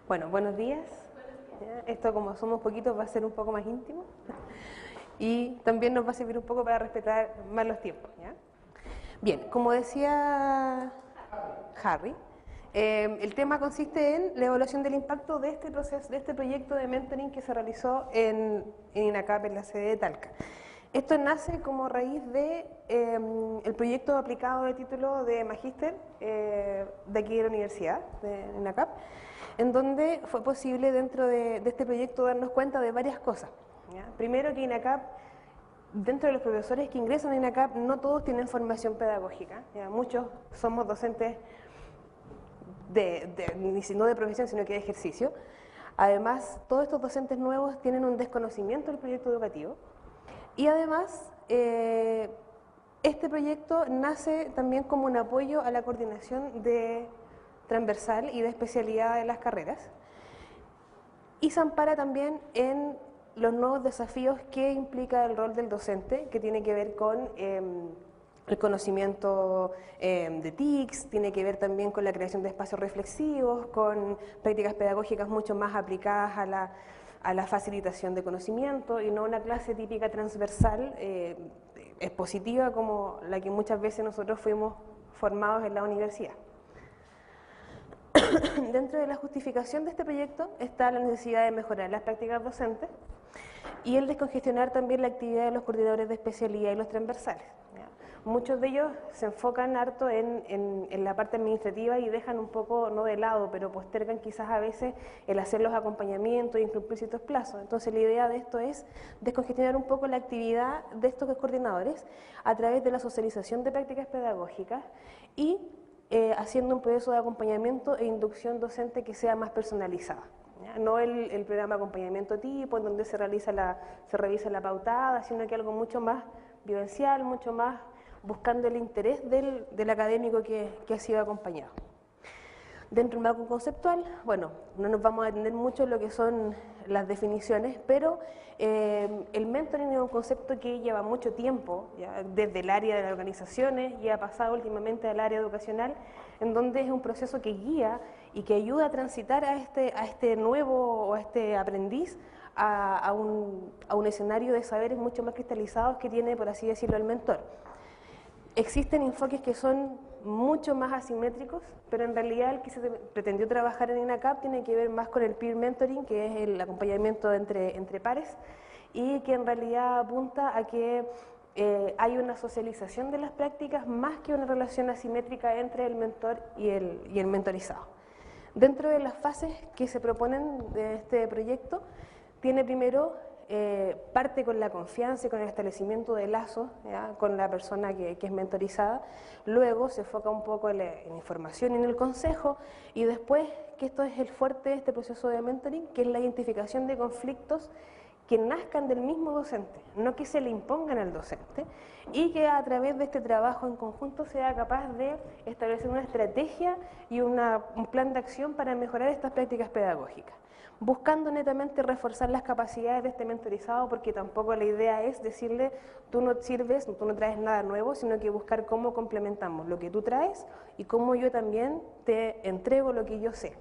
Bueno, buenos días. Esto, como somos poquitos, va a ser un poco más íntimo y también nos va a servir un poco para respetar más los tiempos, ¿ya? Bien, como decía Harry, el tema consiste en la evaluación del impacto de este proceso, de este proyecto de mentoring que se realizó en INACAP, en la sede de Talca. Esto nace como raíz de el proyecto aplicado de título de magíster de aquí de la universidad, de INACAP, en donde fue posible dentro de este proyecto darnos cuenta de varias cosas, ¿ya? Primero, que INACAP, dentro de los profesores que ingresan a INACAP, no todos tienen formación pedagógica, ¿ya? Muchos somos docentes no de profesión, sino que de ejercicio. Además, todos estos docentes nuevos tienen un desconocimiento del proyecto educativo y además este proyecto nace también como un apoyo a la coordinación de transversal y de especialidad de las carreras, y se ampara también en los nuevos desafíos que implica el rol del docente, que tiene que ver con el conocimiento de TICs, tiene que ver también con la creación de espacios reflexivos, con prácticas pedagógicas mucho más aplicadas a la facilitación de conocimiento y no una clase típica transversal expositiva como la que muchas veces nosotros fuimos formados en la universidad. Dentro de la justificación de este proyecto está la necesidad de mejorar las prácticas docentes y el descongestionar también la actividad de los coordinadores de especialidad y los transversales, ¿ya? Muchos de ellos se enfocan harto en la parte administrativa y dejan un poco, no de lado, pero postergan quizás a veces el hacer los acompañamientos y incumplir ciertos plazos. Entonces la idea de esto es descongestionar un poco la actividad de estos coordinadores a través de la socialización de prácticas pedagógicas y haciendo un proceso de acompañamiento e inducción docente que sea más personalizada, ¿ya? No el programa de acompañamiento tipo, en donde se revisa la pautada, sino que algo mucho más vivencial, mucho más buscando el interés del académico que ha sido acompañado. Dentro del marco conceptual, bueno, no nos vamos a atender mucho en lo que son las definiciones, pero el mentoring es un concepto que lleva mucho tiempo, ya, desde el área de las organizaciones y ha pasado últimamente al área educacional, en donde es un proceso que guía y que ayuda a transitar a este nuevo o a este aprendiz a un escenario de saberes mucho más cristalizados que tiene, por así decirlo, el mentor. Existen enfoques que son mucho más asimétricos, pero en realidad el que se pretendió trabajar en INACAP tiene que ver más con el peer mentoring, que es el acompañamiento entre pares, y que en realidad apunta a que hay una socialización de las prácticas más que una relación asimétrica entre el mentor y el mentorizado. Dentro de las fases que se proponen de este proyecto, tiene primero parte con la confianza y con el establecimiento de lazos, ¿ya?, con la persona que es mentorizada. Luego se enfoca un poco en la información y en el consejo, y después, que esto es el fuerte de este proceso de mentoring, que es la identificación de conflictos que nazcan del mismo docente, no que se le impongan al docente, y que a través de este trabajo en conjunto sea capaz de establecer una estrategia y un plan de acción para mejorar estas prácticas pedagógicas, buscando netamente reforzar las capacidades de este mentorizado, porque tampoco la idea es decirle tú no sirves, tú no traes nada nuevo, sino que buscar cómo complementamos lo que tú traes y cómo yo también te entrego lo que yo sé.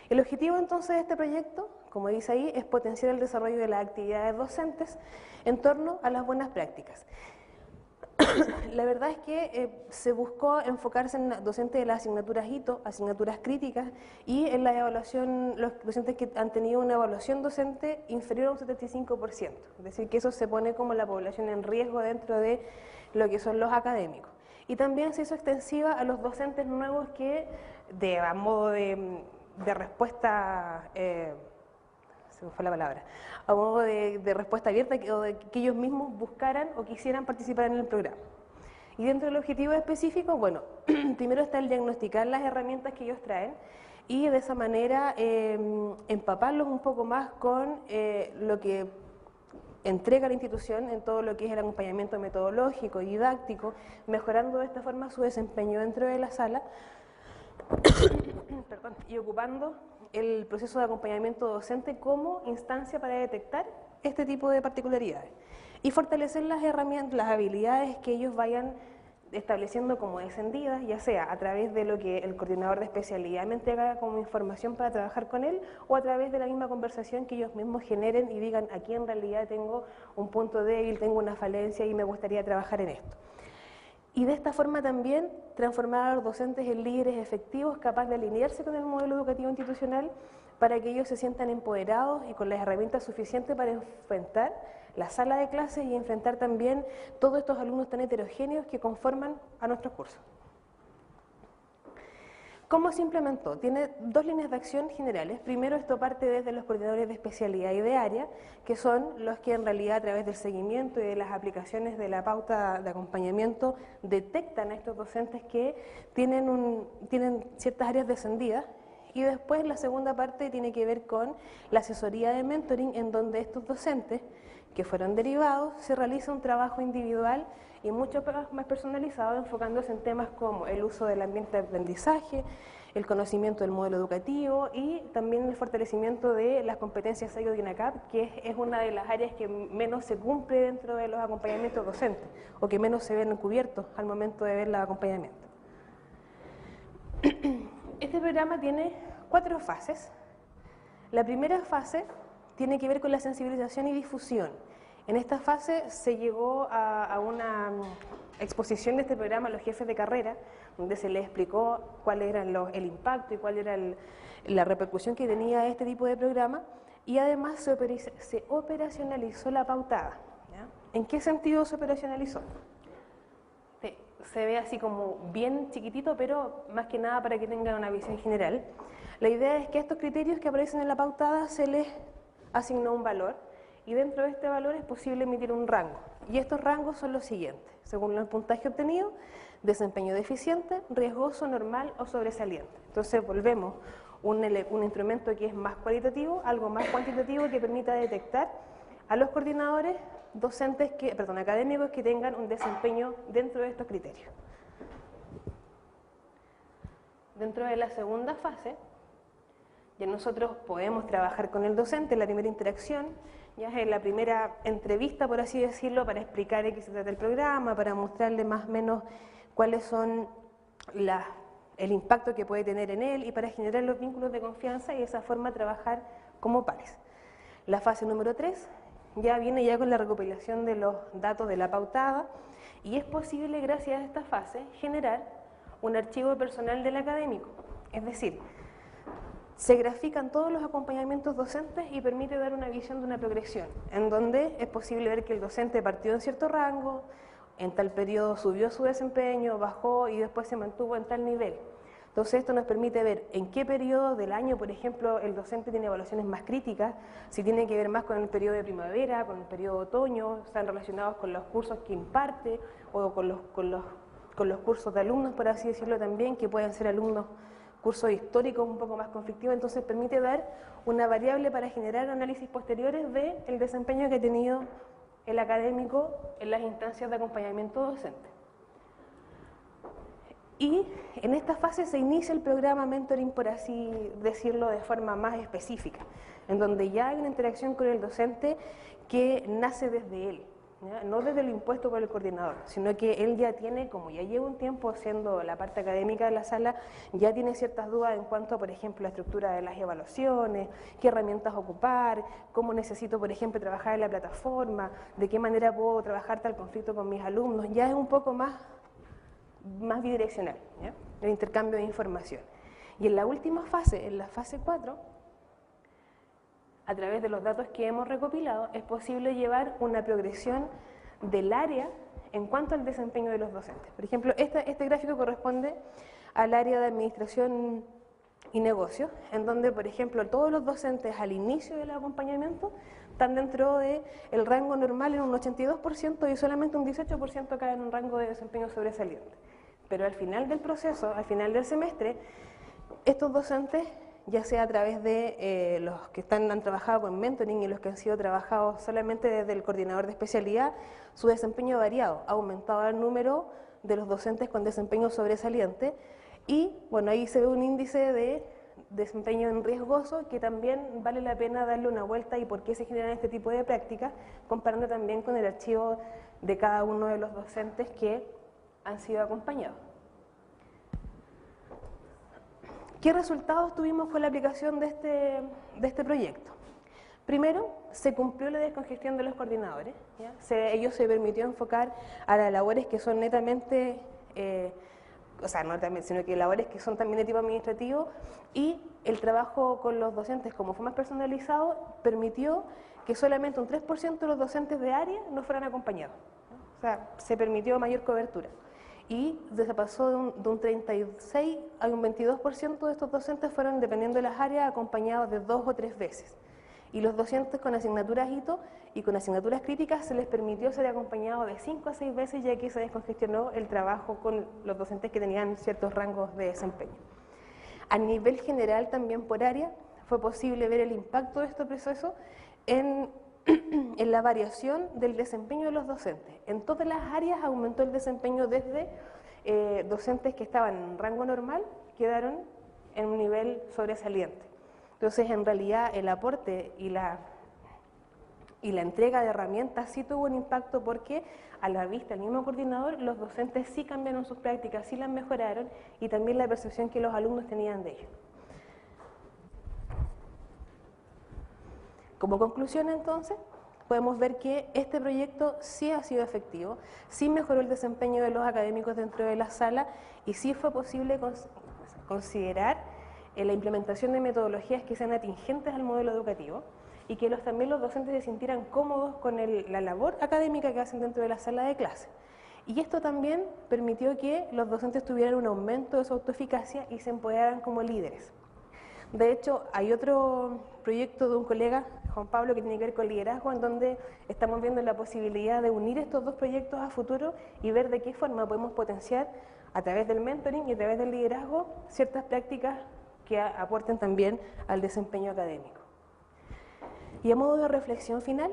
El objetivo entonces de este proyecto, como dice ahí, es potenciar el desarrollo de las actividades docentes en torno a las buenas prácticas. La verdad es que se buscó enfocarse en docentes de las asignaturas hito, asignaturas críticas, y en la evaluación, los docentes que han tenido una evaluación docente inferior a un 75%, es decir, que eso se pone como la población en riesgo dentro de lo que son los académicos. Y también se hizo extensiva a los docentes nuevos que, a modo de respuesta, se me fue la palabra, a modo de respuesta abierta, o de que ellos mismos buscaran o quisieran participar en el programa. Y dentro del objetivo específico, bueno, primero está el diagnosticar las herramientas que ellos traen y de esa manera empaparlos un poco más con lo que entrega la institución en todo lo que es el acompañamiento metodológico y didáctico, mejorando de esta forma su desempeño dentro de la sala perdón, y ocupando el proceso de acompañamiento docente como instancia para detectar este tipo de particularidades y fortalecer las herramientas, las habilidades que ellos vayan estableciendo como descendidas, ya sea a través de lo que el coordinador de especialidad me entrega como información para trabajar con él, o a través de la misma conversación que ellos mismos generen y digan, aquí en realidad tengo un punto débil, tengo una falencia y me gustaría trabajar en esto. Y de esta forma también transformar a los docentes en líderes efectivos, capaces de alinearse con el modelo educativo institucional, para que ellos se sientan empoderados y con las herramientas suficientes para enfrentar la sala de clases y enfrentar también todos estos alumnos tan heterogéneos que conforman a nuestros cursos. ¿Cómo se implementó? Tiene dos líneas de acción generales. Primero, esto parte desde los coordinadores de especialidad y de área, que son los que en realidad a través del seguimiento y de las aplicaciones de la pauta de acompañamiento detectan a estos docentes que tienen ciertas áreas descendidas. Y después la segunda parte tiene que ver con la asesoría de mentoring, en donde estos docentes que fueron derivados se realiza un trabajo individual y mucho más personalizado, enfocándose en temas como el uso del ambiente de aprendizaje, el conocimiento del modelo educativo y también el fortalecimiento de las competencias SAICO y INACAP, que es una de las áreas que menos se cumple dentro de los acompañamientos docentes o que menos se ven cubiertos al momento de ver el acompañamiento. Este programa tiene 4 fases. La primera fase tiene que ver con la sensibilización y difusión. En esta fase se llegó a una exposición de este programa a los jefes de carrera, donde se les explicó cuál era el impacto y cuál era la repercusión que tenía este tipo de programa, y además se operacionalizó la pautada. ¿Ya? ¿En qué sentido se operacionalizó? Se ve así como bien chiquitito, pero más que nada para que tengan una visión general. La idea es que a estos criterios que aparecen en la pautada se les asignó un valor, y dentro de este valor es posible emitir un rango. Y estos rangos son los siguientes, según el puntaje obtenido: desempeño deficiente, riesgoso, normal o sobresaliente. Entonces volvemos un instrumento que es más cualitativo, algo más cuantitativo, que permita detectar a los coordinadores académicos que tengan un desempeño dentro de estos criterios. Dentro de la segunda fase, ya nosotros podemos trabajar con el docente en la primera interacción, ya es la primera entrevista, por así decirlo, para explicar de qué se trata el programa, para mostrarle más o menos cuáles son el impacto que puede tener en él y para generar los vínculos de confianza y de esa forma trabajar como pares. La fase número 3 ya viene ya con la recopilación de los datos de la pautada, y es posible, gracias a esta fase, generar un archivo personal del académico. Es decir, se grafican todos los acompañamientos docentes y permite dar una visión de una progresión, en donde es posible ver que el docente partió en cierto rango, en tal periodo subió su desempeño, bajó y después se mantuvo en tal nivel. Entonces esto nos permite ver en qué periodo del año, por ejemplo, el docente tiene evaluaciones más críticas, si tiene que ver más con el periodo de primavera, con el periodo de otoño, están relacionados con los cursos que imparte o con los cursos de alumnos, por así decirlo también, que pueden ser alumnos cursos históricos un poco más conflictivos. Entonces permite dar una variable para generar análisis posteriores del desempeño que ha tenido el académico en las instancias de acompañamiento docente. Y en esta fase se inicia el programa mentoring, por así decirlo, de forma más específica, en donde ya hay una interacción con el docente que nace desde él, ¿ya? No desde lo impuesto por el coordinador, sino que él ya tiene, como ya lleva un tiempo haciendo la parte académica de la sala, ya tiene ciertas dudas en cuanto a, por ejemplo, la estructura de las evaluaciones, qué herramientas ocupar, cómo necesito, por ejemplo, trabajar en la plataforma, de qué manera puedo trabajar tal conflicto con mis alumnos. Ya es un poco más bidireccional, ¿ya? El intercambio de información. Y en la última fase, en la fase 4, a través de los datos que hemos recopilado, es posible llevar una progresión del área en cuanto al desempeño de los docentes. Por ejemplo, este gráfico corresponde al área de administración y negocios, en donde, por ejemplo, todos los docentes al inicio del acompañamiento están dentro del rango normal en un 82% y solamente un 18% cae en un rango de desempeño sobresaliente. Pero al final del proceso, al final del semestre, estos docentes, ya sea a través de los que han trabajado con mentoring y los que han sido trabajados solamente desde el coordinador de especialidad, su desempeño ha variado, ha aumentado el número de los docentes con desempeño sobresaliente y, bueno, ahí se ve un índice de desempeño en riesgoso que también vale la pena darle una vuelta y por qué se generan este tipo de prácticas, comparando también con el archivo de cada uno de los docentes que han sido acompañados. ¿Qué resultados tuvimos con la aplicación de este proyecto? Primero, se cumplió la descongestión de los coordinadores, ¿ya? Ellos se permitió enfocar a las labores que son netamente, o sea, no netamente, sino que labores que son también de tipo administrativo, y el trabajo con los docentes, como fue más personalizado, permitió que solamente un 3% de los docentes de área no fueran acompañados, ¿no? O sea, se permitió mayor cobertura. Y se pasó de un 36 a un 22% de estos docentes fueron, dependiendo de las áreas, acompañados de 2 o 3 veces. Y los docentes con asignaturas hito y con asignaturas críticas se les permitió ser acompañados de 5 a 6 veces, ya que se descongestionó el trabajo con los docentes que tenían ciertos rangos de desempeño. A nivel general, también por área, fue posible ver el impacto de este proceso en la variación del desempeño de los docentes. En todas las áreas aumentó el desempeño, desde docentes que estaban en rango normal quedaron en un nivel sobresaliente. Entonces, en realidad, el aporte y la entrega de herramientas sí tuvo un impacto, porque a la vista del mismo coordinador, los docentes sí cambiaron sus prácticas, sí las mejoraron, y también la percepción que los alumnos tenían de ellos. Como conclusión, entonces, podemos ver que este proyecto sí ha sido efectivo, sí mejoró el desempeño de los académicos dentro de la sala, y sí fue posible considerar la implementación de metodologías que sean atingentes al modelo educativo, y que también los docentes se sintieran cómodos con la labor académica que hacen dentro de la sala de clase. Y esto también permitió que los docentes tuvieran un aumento de su autoeficacia y se empoderaran como líderes. De hecho, hay otro proyecto de un colega, Juan Pablo, que tiene que ver con liderazgo, en donde estamos viendo la posibilidad de unir estos dos proyectos a futuro y ver de qué forma podemos potenciar, a través del mentoring y a través del liderazgo, ciertas prácticas que aporten también al desempeño académico. Y a modo de reflexión final,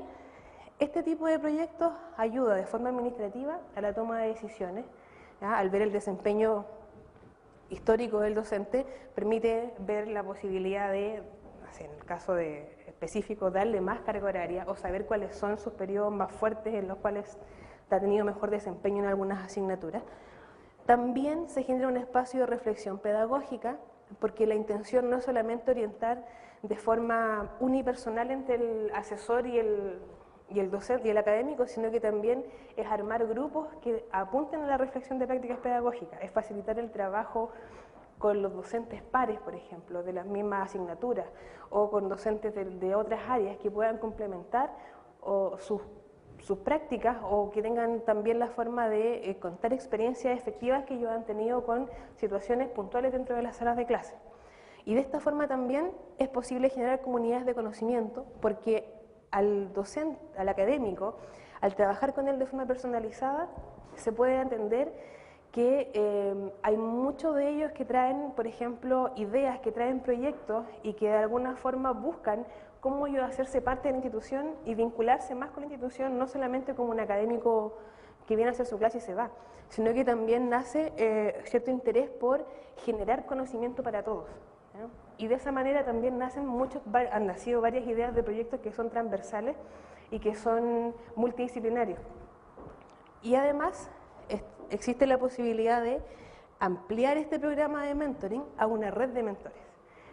este tipo de proyectos ayuda de forma administrativa a la toma de decisiones, ¿ya? Al ver el desempeño histórico del docente, permite ver la posibilidad de, en el caso específico, darle más carga horaria o saber cuáles son sus periodos más fuertes en los cuales ha tenido mejor desempeño en algunas asignaturas. También se genera un espacio de reflexión pedagógica, porque la intención no es solamente orientar de forma unipersonal entre el asesor y el docente y el académico, sino que también es armar grupos que apunten a la reflexión de prácticas pedagógicas, es facilitar el trabajo con los docentes pares, por ejemplo, de las mismas asignaturas, o con docentes de otras áreas que puedan complementar sus prácticas, o que tengan también la forma de contar experiencias efectivas que ellos han tenido con situaciones puntuales dentro de las salas de clase. Y de esta forma también es posible generar comunidades de conocimiento, porque al docente, al académico, al trabajar con él de forma personalizada, se puede entender que hay muchos de ellos que traen, por ejemplo, ideas, que traen proyectos y que de alguna forma buscan cómo ellos hacerse parte de la institución y vincularse más con la institución, no solamente como un académico que viene a hacer su clase y se va, sino que también nace cierto interés por generar conocimiento para todos, ¿no? Y de esa manera también han nacido varias ideas de proyectos que son transversales y que son multidisciplinarios. Y además existe la posibilidad de ampliar este programa de mentoring a una red de mentores.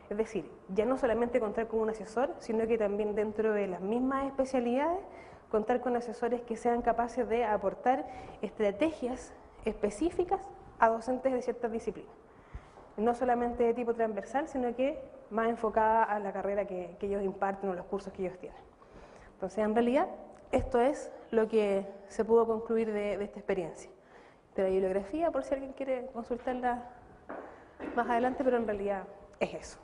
Es decir, ya no solamente contar con un asesor, sino que también dentro de las mismas especialidades, contar con asesores que sean capaces de aportar estrategias específicas a docentes de ciertas disciplinas. No solamente de tipo transversal, sino que más enfocada a la carrera que ellos imparten o los cursos que ellos tienen. Entonces, en realidad, esto es lo que se pudo concluir de esta experiencia. De la bibliografía, por si alguien quiere consultarla más adelante, pero en realidad es eso.